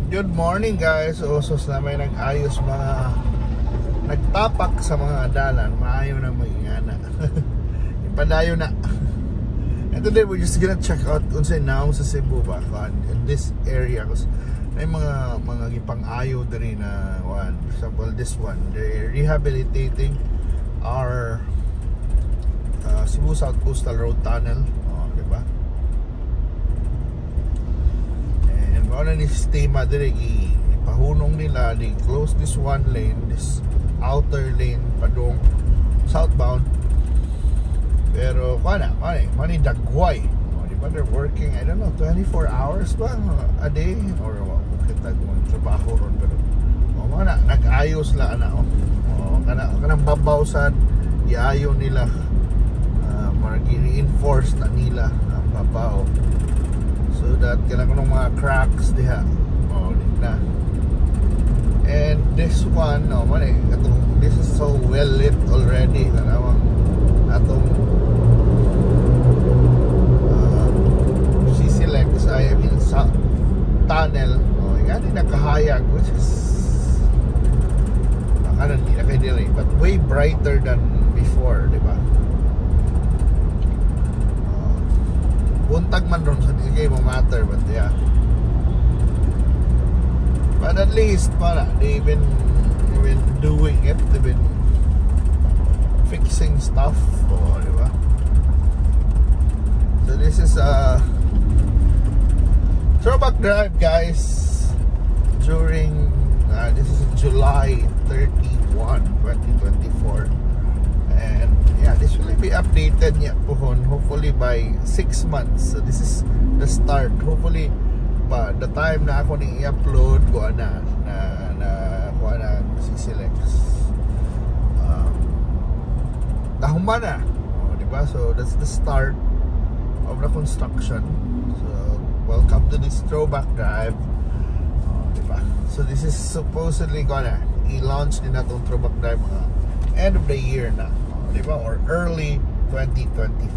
Good morning guys. Usos na may nag-ayos mga nagtapak sa mga dalan. Maayo na mag-ingana. Ipadayo na. And today we're just gonna check out unsay naong sa Cebu ba in this area. Kasi may mga gipang-ayo diri na one. For example, this one. They're rehabilitating our Cebu South Coastal Road Tunnel. Oh, diba? Ano ni sistema dire ipahunong nila, they close this one lane, this outer lane padung southbound, pero mani dagway, di ba, they're working, I don't know, 24 hours ba a day or kita kung trabaho ron, pero nag-ayos la kanang babawsan iayo nila, i-reinforce na nila ang babaw so that kailangan ng mga cracks diha. Na. And this one, this is so well lit already. Atong CCLEX, I mean sa tunnel, nga din nakahayag, which is baka hindi na kayo delay, but way brighter than before, di ba? Buntag man ron sa di mo matter, but yeah, but at least they've been doing it, they've been fixing stuff, diba? So this is throwback drive guys during this is July 31, 2024. And yeah, this will be updated hopefully by 6 months. So this is the start. Hopefully by the time na ako ni i-upload ko na CCLEX nahuman na, diba? So that's the start of the construction. So welcome to this throwback drive, diba? So this is supposedly gonna i-launch din na itong throwback drive end of the year na, diba? Or early 2025.